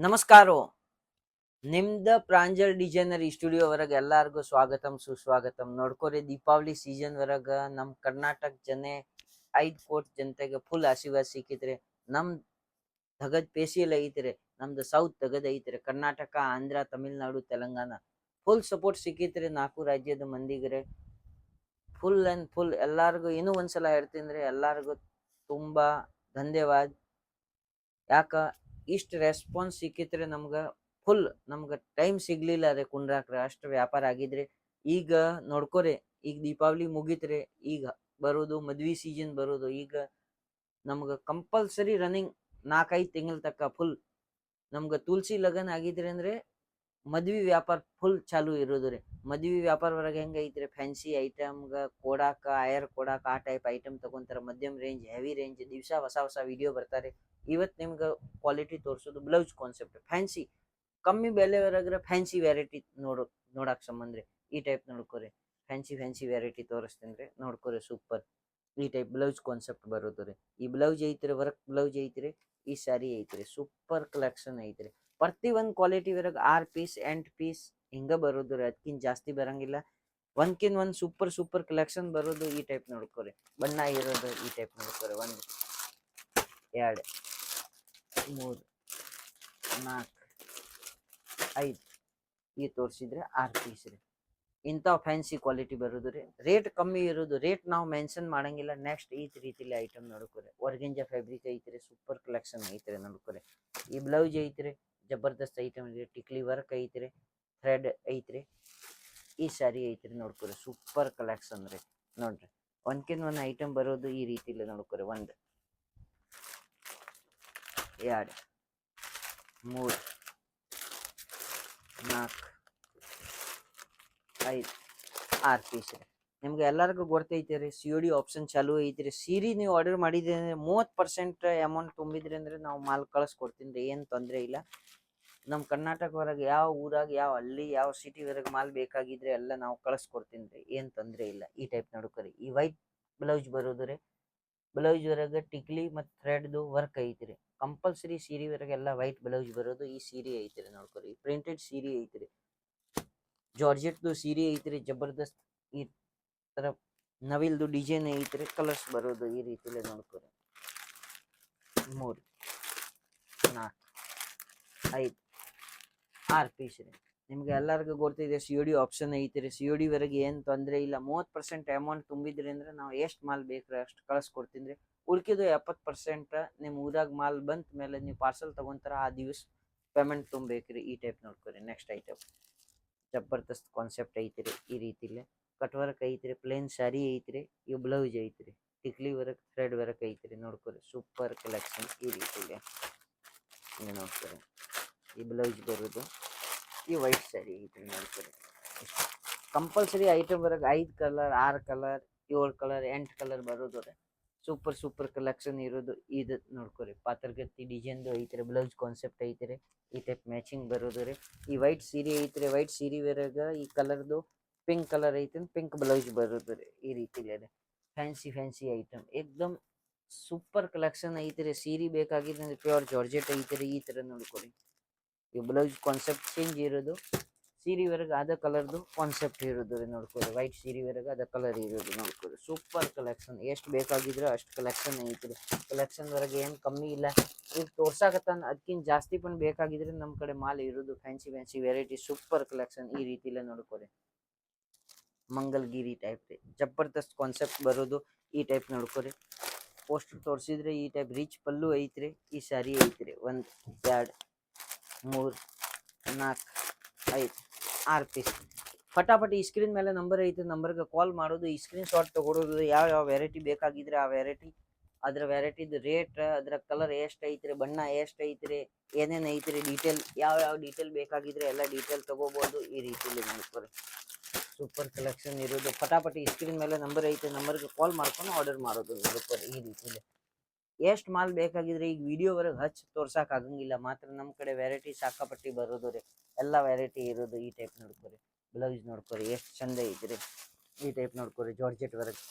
ನಮಸ್ಕಾರೋ ನಿಮ್ದ Pranjal designer studio ವರೆಗೆ ಎಲ್ಲಾರ್ಗು ಸ್ವಾಗತಂ ಸುಸ್ವಾಗತಂ. ನೋಡ್ಕೋರಿ, ದೀಪಾವಳಿ ಸೀಸನ್ ವರೆಗ ನಮ್ ಕರ್ನಾಟಕ ಜನ 5 ಕೋಟಿ ಜನತೆಗೆ ಫುಲ್ ಆಶೀರ್ವಾದ ಸಿಕ್ಕಿತ್ರಿ. ನಮ್ ತಗದ್ ಪೇಸಿಯಲ್ ಐತ್ರಿ, ನಮ್ದು ಸೌತ್ ತಗದ್ ಐತ್ರಿ. ಕರ್ನಾಟಕ, ಆಂಧ್ರ, ತಮಿಳ್ನಾಡು, ತೆಲಂಗಾಣ ಫುಲ್ ಸಪೋರ್ಟ್ ಸಿಕ್ಕಿತ್ರಿ. 4 ರಾಜ್ಯದ ಮಂದಿಗ್ರೆ ಫುಲ್ ಅಂಡ್ ಫುಲ್ ಎಲ್ಲಾರ್ಗು ಇನ್ನೂ ಒಂದ್ಸಲ ಹೇಳ್ತೀನಿ, ಎಲ್ಲಾರ್ಗು ತುಂಬಾ ಧನ್ಯವಾದ. ಯಾಕ ಇಷ್ಟ ರೆಸ್ಪಾನ್ಸ್ ಸಿಕ್ಕಿತ್ರಿ ನಮ್ಗ. ಫುಲ್ ನಮ್ಗ ಟೈಮ್ ಸಿಗ್ಲಿಲ್ಲ ರೀ ಕುಂಡ್ರಾಕ್ರಿ, ಅಷ್ಟು ವ್ಯಾಪಾರ ಆಗಿದ್ರಿ. ಈಗ ನೋಡ್ಕೋರಿ, ಈಗ ದೀಪಾವಳಿ ಮುಗಿತ್ರಿ, ಈಗ ಬರೋದು ಮದ್ವಿ ಸೀಸನ್ ಬರೋದು. ಈಗ ನಮ್ಗ ಕಂಪಲ್ಸರಿ ರನ್ನಿಂಗ್ 4-5 ತಿಂಗಳ ತಕ್ಕ ಫುಲ್ ನಮ್ಗ ತುಳಸಿ ಲಗನ್ ಆಗಿದ್ರಿ ಅಂದ್ರೆ ಮದ್ವಿ ವ್ಯಾಪಾರ ಫುಲ್ ಚಾಲು ಇರೋದ್ರಿ. ಮದ್ವಿ ವ್ಯಾಪಾರ ಹೊರಗೆ ಹೆಂಗ ಐತ್ರಿ, ಫ್ಯಾನ್ಸಿ ಐಟಮ್ಗ ಕೊಡಾಕ, ಆಯರ್ ಕೊಡಾಕ ಆ ಟೈಪ್ ಐಟಮ್ ತಗೊಂತಾರ. ಮಧ್ಯಮ್ ರೇಂಜ್, ಹೆವಿ ರೇಂಜ್ ದಿವಸ ಹೊಸ ವಿಡಿಯೋ ಬರ್ತಾರೆ. ಇವತ್ತು ನಿಮ್ಗೆ ಕ್ವಾಲಿಟಿ ತೋರಿಸೋದು ಬ್ಲೌಸ್ ಕಾನ್ಸೆಪ್ಟ್ ಫ್ಯಾನ್ಸಿ ಕಮ್ಮಿ ಬೆಲೆ ಹೊರಗ್ರೆ ಫ್ಯಾನ್ಸಿ ವೆರೈಟಿ ನೋಡಕ್ ಸಂಬಂಧ್ರಿ. ಈ ಟೈಪ್ ನೋಡ್ಕೋರಿ, ಫ್ಯಾನ್ಸಿ ವೆರೈಟಿ ತೋರಿಸ್ತೇನ್ರಿ, ನೋಡ್ಕೋರಿ. ಸೂಪರ್ ಈ ಟೈಪ್ ಬ್ಲೌಸ್ ಕಾನ್ಸೆಪ್ಟ್ ಬರೋದು ರೀ. ಈ ಬ್ಲೌಸ್ ಐತ್ರಿ, ವರ್ಕ್ ಬ್ಲೌಸ್ ಐತ್ರಿ, ಈ ಸ್ಯಾರಿ ಐತ್ರಿ. ಸೂಪರ್ ಕಲೆಕ್ಷನ್ ಐತ್ರಿ. ಪ್ರತಿ ಒಂದ್ ಕ್ವಾಲಿಟಿ ವರೆಗ 6 ಪೀಸ್ 8 ಪೀಸ್ ಹಿಂಗ ಬರೋದು ರೀ, ಅದಕ್ಕಿಂತ ಜಾಸ್ತಿ ಬರಂಗಿಲ್ಲ. ಒಂದ್ಕಿನ್ ಒಂದ್ ಸೂಪರ್ ಕಲೆಕ್ಷನ್ ಬರೋದು. ಈ ಟೈಪ್ ನೋಡ್ಕೋರಿ, ಬಣ್ಣ ಇರೋದು ಈ ಟೈಪ್ ನೋಡ್ಕೋರಿ. 1 2 3 4 5 ಈ ತೋರಿಸಿದ್ರೆ 6 ಪೀಸ್ ರೀ. ಇಂಥ ಫ್ಯಾನ್ಸಿ ಕ್ವಾಲಿಟಿ ಬರೋದು ರೀ. ರೇಟ್ ಕಮ್ಮಿ ಇರೋದು, ರೇಟ್ ನಾವು ಮೆನ್ಷನ್ ಮಾಡಂಗಿಲ್ಲ. ನೆಕ್ಸ್ಟ್ ಈ ರೀತಿಲಿ ಐಟಮ್ ನೋಡ್ಕೋರಿ, ವರ್ಗಿಂಜ ಫ್ಯಾಬ್ರಿಕ್ ಐತ್ರಿ, ಸೂಪರ್ ಕಲೆಕ್ಷನ್ ಐತ್ರಿ ನೋಡ್ಕೋರಿ. ಈ ಬ್ಲೌಸ್ ಐತ್ರಿ, ಜಬರ್ದಸ್ತ್ ಐಟಮ್ ಐತ್ರಿ, ಟಿಕ್ಲಿ ವರ್ಕ್ ಐತ್ರಿ, ಥ್ರೆಡ್ ಐತ್ರಿ. ಈ ಸ್ಯಾರಿ ಐತ್ರಿ ನೋಡ್ಕೋರಿ, ಸೂಪರ್ ಕಲೆಕ್ಷನ್ ರೀ. ನೋಡ್ರಿ, ಒಂದ್ಕಿನ್ ಒಂದ್ ಐಟಮ್ ಬರೋದು ಈ ರೀತಿಲಿ ನೋಡ್ಕೋರಿ. 1 2 3 4 5 6 ಪೀಸ್ ರೀ. ನಿಮ್ಗೆ ಎಲ್ಲರಿಗೂ ಗೊತ್ತೈತಿ ರೀ, COD ಆಪ್ಷನ್ ಚಾಲು ಐತ್ರಿ. ಸೀರೆ ನೀವು ಆರ್ಡರ್ ಮಾಡಿದ್ರಿ ಅಂದ್ರೆ 30% ಅಮೌಂಟ್ ತುಂಬಿದ್ರಿ ಅಂದ್ರೆ ನಾವು ಮಾಲ್ ಕಳಿಸ್ಕೊಡ್ತೀನಿ ರೀ, ಏನು ತೊಂದರೆ ಇಲ್ಲ. ನಮ್ಮ ಕರ್ನಾಟಕ ಹೊರಗೆ ಯಾವ ಊರಾಗ, ಯಾವ ಹಳ್ಳಿ, ಯಾವ ಸಿಟಿ ಹೊರಗೆ ಮಾಲ್ ಬೇಕಾಗಿದ್ರೆ ಎಲ್ಲ ನಾವು ಕಳಿಸ್ಕೊಡ್ತೀನಿ ರೀ, ಏನು ತೊಂದರೆ ಇಲ್ಲ. ಈ ಟೈಪ್ ನೋಡ್ಕೊರಿ. ಈ ವೈಟ್ ಬ್ಲೌಸ್ ಬರೋದು ರೀ. ಬ್ಲೌಸ್ ಹೊರಗೆ ಟಿಕ್ಲಿ ಮತ್ತು ಥ್ರೆಡ್ದು ವರ್ಕ್ ಐತ್ರಿ. ಕಂಪಲ್ಸರಿ ಸೀರೆ ಹೊರಗೆ ಎಲ್ಲ ವೈಟ್ ಬ್ಲೌಸ್ ಬರೋದು. ಈ ಸೀರೆ ಐತ್ರಿ ನೋಡ್ಕೊರಿ, ಪ್ರಿಂಟೆಡ್ ಸೀರೆ ಐತ್ರಿ, ಜಾರ್ಜೆಟ್ದು ಸೀರೆ ಐತ್ರಿ, ಜಬರ್ದಸ್ತ್. ಈ ತರ ನವಿಲ್ದು ಡಿಸೈನ್ ಐತ್ರಿ, ಕಲರ್ಸ್ ಬರೋದು ಈ ರೀತಿಲಿ ನೋಡ್ಕೊರಿ. 3 4 5 6 ಪೀಸ್ ರೀ. ನಿಮ್ಗೆ ಎಲ್ಲರಿಗೂ ಗೊತ್ತಿದೆ COD ಆಪ್ಷನ್ ಐತ್ರಿ. COD ವರೆಗೆ ಏನು ತೊಂದರೆ ಇಲ್ಲ. 30% ಅಮೌಂಟ್ ತುಂಬಿದ್ರಿ ಅಂದ್ರೆ ನಾವು ಎಷ್ಟು ಮಾಲ್ ಬೇಕ್ರಿ ಅಷ್ಟು ಕಳಿಸ್ಕೊಡ್ತೀನಿ ರೀ. ಉಳ್ಕಿದ್ದು 70% ನಿಮ್ಮ ಊರಾಗ ಮಾಲ್ ಬಂತ ಮೇಲೆ ನೀವು ಪಾರ್ಸಲ್ ತಗೊಂತಾರ, ಆ ದಿವಸ ಪೇಮೆಂಟ್ ತುಂಬೇಕ್ರಿ. ಈ ಟೈಪ್ ನೋಡ್ಕೊರಿ. ನೆಕ್ಸ್ಟ್ ಐಟಮ್ ಜಬರ್ದಸ್ತ್ ಕಾನ್ಸೆಪ್ಟ್ ಐತ್ರಿ. ಈ ರೀತಿಲಿ ಕಟ್ ವರ್ಕ್ ಐತ್ರಿ, ಪ್ಲೇನ್ ಸ್ಯಾರಿ ಐತ್ರಿ, ಈ ಬ್ಲೌಸ್ ಐತ್ರಿ, ಟಿಕ್ಲಿ ವರ್ಕ್, ಥ್ರೆಡ್ ವರ್ಕ್ ಐತ್ರಿ ನೋಡ್ಕೊರಿ. ಸೂಪರ್ ಕಲೆಕ್ಷನ್ ಈ ರೀತಿಲಿ ನೋಡ್ಕೊರಿ. ಈ ಬ್ಲೌಸ್ ಬರೋದು, ಈ ವೈಟ್ ಸ್ಯಾರಿ ಐತ್ರಿ ನೋಡ್ಕೊರಿ. ಕಂಪಲ್ಸರಿ ಐಟಮ್ ವರ್ಗ 5 ಕಲರ್ 6 ಕಲರ್ 7 ಕಲರ್ 8 ಕಲರ್ ಬರೋದು ರೀ. ಸೂಪರ್ ಕಲೆಕ್ಷನ್ ಇರೋದು ಇದು ನೋಡ್ಕೊರಿ. ಪಾತ್ರಗತ್ತಿ ಡಿಸೈನ್ದು ಐತ್ರಿ, ಬ್ಲೌಸ್ ಕಾನ್ಸೆಪ್ಟ್ ಐತ್ರಿ, ಈ ಟೈಪ್ ಮ್ಯಾಚಿಂಗ್ ಬರೋದು ರೀ. ಈ ವೈಟ್ ಸೀರೆ ಐತ್ರಿ, ವೈಟ್ ಸೀರೆ ವರೆಗ ಈ ಕಲರ್ದು ಪಿಂಕ್ ಕಲರ್ ಐತಿ, ಪಿಂಕ್ ಬ್ಲೌಸ್ ಬರೋದು ರೀ. ಈ ರೀತಿಲಿ ಅದೇ ಫ್ಯಾನ್ಸಿ ಐಟಮ್ ಏಕ್ದಮ್ ಸೂಪರ್ ಕಲೆಕ್ಷನ್ ಐತ್ರಿ. ಸೀರೆ ಬೇಕಾಗಿದ್ರೆ ಪ್ಯೂರ್ ಜಾರ್ಜೆಟ್ ಐತ್ರಿ. ಈ ತರ ನೋಡ್ಕೊರಿ. ಈ ಬ್ಲೌಸ್ ಕಾನ್ಸೆಪ್ಟ್ ಚೇಂಜ್ ಇರೋದು, ಸೀರೆ ವರೆಗೆ ಅದ ಕಲರ್ದು ಕಾನ್ಸೆಪ್ಟ್ ಇರೋದು ರೀ ನೋಡ್ಕೊರಿ. ವೈಟ್ ಸೀರೆ ವರೆಗೆ ಅದ ಕಲರ್ ಇರೋದು ನೋಡ್ಕೊರಿ. ಸೂಪರ್ ಕಲೆಕ್ಷನ್, ಎಷ್ಟು ಬೇಕಾಗಿದ್ರೆ ಅಷ್ಟು ಕಲೆಕ್ಷನ್ ಐತ್ರಿ. ಕಲೆಕ್ಷನ್ ವರೆಗೆ ಏನು ಕಮ್ಮಿ ಇಲ್ಲ. ಈಗ ತೋರ್ಸಾಕತ್ತಾನ, ಅದಕ್ಕಿಂತ ಜಾಸ್ತಿ ಪನ್ ಬೇಕಾಗಿದ್ರೆ ನಮ್ಮ ಕಡೆ ಮಾಲ್ ಇರೋದು. ಫ್ಯಾನ್ಸಿ ವೆರೈಟಿ ಸೂಪರ್ ಕಲೆಕ್ಷನ್ ಈ ರೀತಿಲೇ ನೋಡ್ಕೊರಿ. ಮಂಗಲ್ಗಿರಿ ಟೈಪ್ ರೀ, ಜಬರ್ದಸ್ತ್ ಕಾನ್ಸೆಪ್ಟ್ ಬರೋದು. ಈ ಟೈಪ್ ನೋಡ್ಕೊರಿ. ಪೋಸ್ಟ್ ತೋರಿಸಿದ್ರೆ ಈ ಟೈಪ್ ರಿಚ್ ಪಲ್ಲು ಐತ್ರಿ. ಈ ಸ್ಯಾರಿ ಐತ್ರಿ. 1 2 3 4 5 6 ಪೀಸ್. ಫಟಾಫಟ್ ಈ ಸ್ಕ್ರೀನ್ ಮೇಲೆ ನಂಬರ್ ಐತೆ, ನಂಬರ್ಗೆ ಕಾಲ್ ಮಾಡೋದು, ಈ ಸ್ಕ್ರೀನ್ ಶಾಟ್ ತಗೊಳೋದು. ಯಾವ ವೆರೈಟಿ ಬೇಕಾಗಿದ್ರೆ ಆ ವೆರೈಟಿ, ಅದ್ರ ವೆರೈಟಿದು ರೇಟ್, ಅದ್ರ ಕಲರ್ ಎಷ್ಟು ಐತ್ರಿ, ಬಣ್ಣ ಎಷ್ಟು ಐತ್ರಿ, ಏನೇನು ಐತ್ರಿ ಡೀಟೇಲ್, ಯಾವ ಡೀಟೇಲ್ ಬೇಕಾಗಿದ್ರೆ ಎಲ್ಲ ಡೀಟೇಲ್ ತಗೋಬೋದು. ಈ ರೀತಿಲಿ ನೋಡ್ಕೊರಿ. ಸೂಪರ್ ಕಲೆಕ್ಷನ್ ಇರೋದು. ಫಟಾಫಟ್ ಈ ಸ್ಕ್ರೀನ್ ಮೇಲೆ ನಂಬರ್ ಐತೆ, ನಂಬರ್ಗೆ ಕಾಲ್ ಮಾಡ್ಕೊಂಡು ಆರ್ಡರ್ ಮಾಡೋದು ನೋಡ್ಕೊರಿ. ಈ ರೀತಿಲಿ ಎಷ್ಟು ಮಾಲ್ ಬೇಕಾಗಿದ್ರೆ ಈಗ ವಿಡಿಯೋವರೆಗೆ ಹಚ್ಚಿ ತೋರ್ಸಕ್ ಆಗಂಗಿಲ್ಲ, ಮಾತ್ರ ನಮ್ಮ ಕಡೆ ವೆರೈಟಿ ಸಾಕಾಪಟ್ಟಿ ಬರೋದು ರೀ. ಎಲ್ಲ ವೆರೈಟಿ ಇರೋದು. ಈ ಟೈಪ್ ನೋಡ್ಕೊರಿ. ಬ್ಲೌಸ್ ನೋಡ್ಕೊರಿ ಎಷ್ಟು ಚಂದ ಐತ್ರಿ. ಈ ಟೈಪ್ ನೋಡ್ಕೊರಿ, ಜಾರ್ಜೆಟ್ ವರ್ಕ್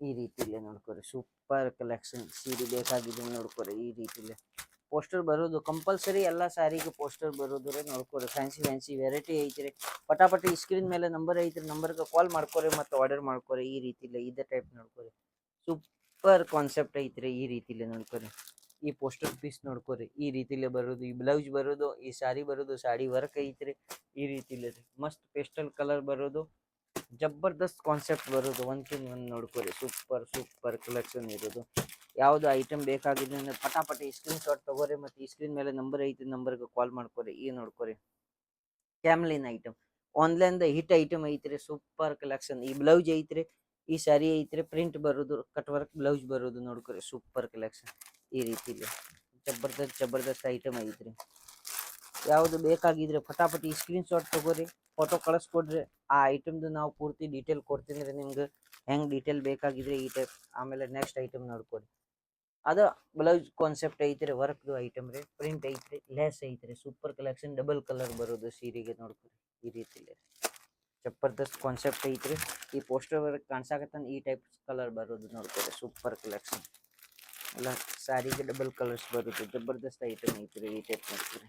ಈ ರೀತಿಲಿ ನೋಡ್ಕೊರಿ. Super collection. ಸೀರೆ ಬೇಕಾಗಿದ್ರೆ ನೋಡ್ಕೊರಿ ಈ ರೀತಿಲಿ. ಪೋಸ್ಟರ್ ಬರೋದು ಕಂಪಲ್ಸರಿ ಎಲ್ಲ ಸ್ಯಾರಿಗೆ ಪೋಸ್ಟರ್ ಬರೋದು ರೀ ನೋಡ್ಕೊರಿ ಫ್ಯಾನ್ಸಿ ಫ್ಯಾನ್ಸಿ ವೆರೈಟಿ ಐತ್ರಿ ಪಟಾಪಟಿ ಸ್ಕ್ರೀನ್ ಮೇಲೆ ನಂಬರ್ ಐತ್ರಿ ನಂಬರ್ಗೆ ಕಾಲ್ ಮಾಡ್ಕೊರಿ ಮತ್ತು ಆರ್ಡರ್ ಮಾಡ್ಕೊರಿ ಈ ರೀತಿಲಿ ಇದೇ ಟೈಪ್ ನೋಡ್ಕೊರಿ ಸೂಪರ್ ಕಾನ್ಸೆಪ್ಟ್ ಐತ್ರಿ ಈ ರೀತಿಲಿ ನೋಡ್ಕೊರಿ ಈ ಪೋಸ್ಟರ್ ಪೀಸ್ ನೋಡ್ಕೊರಿ ಈ ರೀತಿಲೇ ಬರೋದು ಈ ಬ್ಲೌಸ್ ಬರೋದು ಈ ಸಾರಿ ಬರೋದು ಸಾಡಿ ವರ್ಕ್ ಐತ್ರಿ ಈ ರೀತಿಲಿ ರೀ ಮಸ್ತ್ ಪೇಸ್ಟಲ್ ಕಲರ್ ಬರೋದು ಜಬರ್ದಸ್ತ್ ಕಾನ್ಸೆಪ್ಟ್ ಬರೋದು ಒಂದ್ಕಿಂತ ಒಂದು ನೋಡ್ಕೊರಿ ಸೂಪರ್ ಸೂಪರ್ ಕಲೆಕ್ಷನ್ ಇರೋದು ಯಾವ್ದು ಐಟಮ್ ಬೇಕಾಗಿದೆ ಅಂದ್ರೆ ಪಟಾಪಟಿ ಸ್ಕ್ರೀನ್ ಶಾಟ್ ತಗೋರಿ ಮತ್ತೆ ಈ ಸ್ಕ್ರೀನ್ ಮೇಲೆ ನಂಬರ್ ಐತಿ ನಂಬರ್ಗೆ ಕಾಲ್ ಮಾಡ್ಕೊರಿ ಈ ನೋಡ್ಕೊರಿ ಕ್ಯಾಮ್ಲಿನ್ ಐಟಮ್ ಆನ್ಲೈನ್ದ ಹಿಟ್ ಐಟಮ್ ಐತ್ರಿ ಸೂಪರ್ ಕಲೆಕ್ಷನ್ ಈ ಬ್ಲೌಸ್ ಐತ್ರಿ ಈ ಸ್ಯಾರಿ ಐತ್ರಿ ಪ್ರಿಂಟ್ ಬರೋದು ಕಟ್ ವರ್ಕ್ ಬ್ಲೌಸ್ ಬರೋದು ನೋಡ್ಕೊರಿ ಸೂಪರ್ ಕಲೆಕ್ಷನ್ ಈ ರೀತಿಲಿ ಜಬರ್ದಸ್ತ್ ಐಟಮ್ ಐತ್ರಿ ಯಾವುದು ಬೇಕಾಗಿದ್ರೆ ಪಟಾಪಟಿ ಸ್ಕ್ರೀನ್ ಶಾಟ್ ತಗೋರಿ ಫೋಟೋ ಕಳಿಸ್ಕೊಡ್ರಿ ಆ ಐಟಮ್ದು ನಾವು ಪೂರ್ತಿ ಡೀಟೇಲ್ ಕೊಡ್ತೀನಿ ರೀ ನಿಮ್ಗೆ ಹೆಂಗೆ ಡೀಟೇಲ್ ಬೇಕಾಗಿದ್ರೆ ಈ ಟೈಪ್ ಆಮೇಲೆ ನೆಕ್ಸ್ಟ್ ಐಟಮ್ ನೋಡ್ಕೊರಿ ಅದು ಬ್ಲೌಸ್ ಕಾನ್ಸೆಪ್ಟ್ ಐತ್ರಿ ವರ್ಕ್ದು ಐಟಮ್ ರೀ ಪ್ರಿಂಟ್ ಐತ್ರಿ ಲೆಸ್ ಐತ್ರಿ ಸೂಪರ್ ಕಲೆಕ್ಷನ್ ಡಬಲ್ ಕಲರ್ ಬರೋದು ಸೀರೆಗೆ ನೋಡ್ಕೊರಿ ಈ ರೀತಿಲಿ ಜಬರ್ದಸ್ತ್ ಕಾನ್ಸೆಪ್ಟ್ ಐತ್ರಿ ಈ ಪೋಸ್ಟರ್ ವರ್ಕ್ ಕಾಣ್ಸಾಕತ್ತ ಈ ಟೈಪ್ ಕಲರ್ ಬರೋದು ನೋಡ್ಕೊರಿ ಸೂಪರ್ ಕಲೆಕ್ಷನ್ ಎಲ್ಲ ಸ್ಯಾರಿಗೆ ಡಬಲ್ ಕಲರ್ಸ್ ಬರುತ್ತೆ ಜಬರ್ದಸ್ತ್ ಐಟಮ್ ಐತ್ರಿ ಈ ಟೈಪ್ ನೋಡ್ಕೊರಿ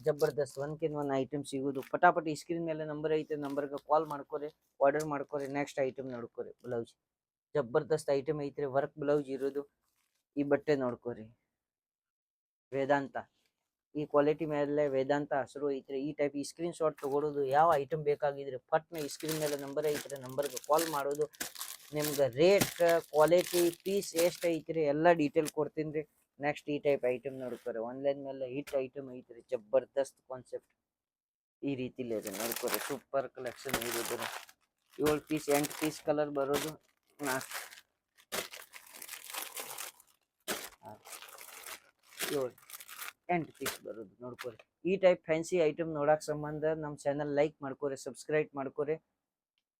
ಜಬರ್ದಸ್ತ್ ಒಂದ್ಕಿಂತ ಒಂದು ಐಟಮ್ ಸಿಗೋದು ಪಟಾಪಟಿ ಸ್ಕ್ರೀನ್ ಮೇಲೆ ನಂಬರ್ ಐತೆ ನಂಬರ್ಗೆ ಕಾಲ್ ಮಾಡ್ಕೊರಿ ಆರ್ಡರ್ ಮಾಡ್ಕೊರಿ ನೆಕ್ಸ್ಟ್ ಐಟಮ್ ನೋಡ್ಕೊರಿ ಬ್ಲೌಸ್ ಜಬರ್ದಸ್ತ್ ಐಟಮ್ ಐತ್ರಿ ವರ್ಕ್ ಬ್ಲೌಸ್ ಇರೋದು ಈ ಬಟ್ಟೆ ನೋಡ್ಕೊರಿ ವೇದಾಂತ ಈ ಕ್ವಾಲಿಟಿ ಮೇಲೆ ವೇದಾಂತ ಹಸಿರು ಐತ್ರಿ ಈ ಟೈಪ್ ಈ ಸ್ಕ್ರೀನ್ ಶಾಟ್ ತಗೊಳ್ಳೋದು ಯಾವ ಐಟಮ್ ಬೇಕಾಗಿದ್ರೆ ಪಟ್ನ ಈ ಸ್ಕ್ರೀನ್ ಮೇಲೆ ನಂಬರ್ ಐತ್ರಿ ನಂಬರ್ಗೆ ಕಾಲ್ ಮಾಡೋದು ನಿಮ್ಗೆ ರೇಟ್ ಕ್ವಾಲಿಟಿ ಪೀಸ್ ಎಷ್ಟು ಐತ್ರಿ ಎಲ್ಲ ಡೀಟೇಲ್ ಕೊಡ್ತೀನಿ ರೀ ನೆಕ್ಸ್ಟ್ ಈ ಟೈಪ್ ಐಟಮ್ ನೋಡ್ಕೊರಿ ಆನ್ಲೈನ್ ಮೇಲೆ ಹಿಟ್ ಐಟಮ್ ಐತ್ರಿ ಜಬರ್ದಸ್ತ್ ಕಾನ್ಸೆಪ್ಟ್ ಈ ರೀತಿಲಿ ಇದೆ ನೋಡ್ಕೊರಿ ಸೂಪರ್ ಕಲೆಕ್ಷನ್ ಇರೋದು 7 ಪೀಸ್ 8 ಪೀಸ್ ಕಲರ್ ಬರೋದು 8 ಪೀಸ್ ಬರೋದು ನೋಡ್ಕೊರಿ ಈ ಟೈಪ್ ಫ್ಯಾನ್ಸಿ ಐಟಮ್ ನೋಡಕ್ ಸಂಬಂಧ ನಮ್ಮ ಚಾನಲ್ ಲೈಕ್ ಮಾಡ್ಕೊರಿ ಸಬ್ಸ್ಕ್ರೈಬ್ ಮಾಡ್ಕೊರಿ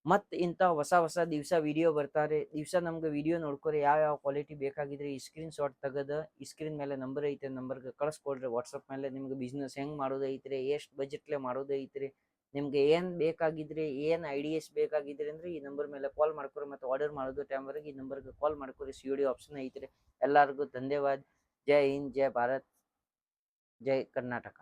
ಮತ್ತು ಇಂಥ ಹೊಸ ದಿವಸ ವಿಡಿಯೋ ಬರ್ತಾರೆ ದಿವಸ ನಮ್ಗೆ ವಿಡಿಯೋ ನೋಡ್ಕೊರಿ ಯಾವ ಕ್ವಾಲಿಟಿ ಬೇಕಾಗಿದ್ರೆ ಈ ಸ್ಕ್ರೀನ್ ಶಾಟ್ ತೆಗೆದು ಈ ಸ್ಕ್ರೀನ್ ಮೇಲೆ ನಂಬರ್ ಐತೆ ನಂಬರ್ಗೆ ಕಳಿಸ್ಕೊಡ್ರಿ ವಾಟ್ಸಪ್ ಮೇಲೆ ನಿಮ್ಗೆ ಬಿಸ್ನೆಸ್ ಹೆಂಗೆ ಮಾಡೋದು ಐತ್ರಿ ಎಷ್ಟು ಬಜೆಟ್ಲೆ ಮಾಡೋದು ಐತ್ರಿ ನಿಮ್ಗೆ ಏನು ಬೇಕಾಗಿದ್ರೆ ಏನು ಐಡಿಯಾಸ್ ಬೇಕಾಗಿದ್ರೆ ಅಂದ್ರೆ ಈ ನಂಬರ್ ಮೇಲೆ ಕಾಲ್ ಮಾಡ್ಕೊರಿ ಮತ್ತು ಆರ್ಡರ್ ಮಾಡೋದು ಟೈಮ್ವರೆಗೆ ಈ ನಂಬರ್ಗೆ ಕಾಲ್ ಮಾಡ್ಕೊರಿ COD ಆಪ್ಷನ್ ಐತ್ರಿ ಎಲ್ಲರಿಗೂ ಧನ್ಯವಾದ ಜೈ ಹಿಂದ್ ಜೈ ಭಾರತ್ ಜೈ ಕರ್ನಾಟಕ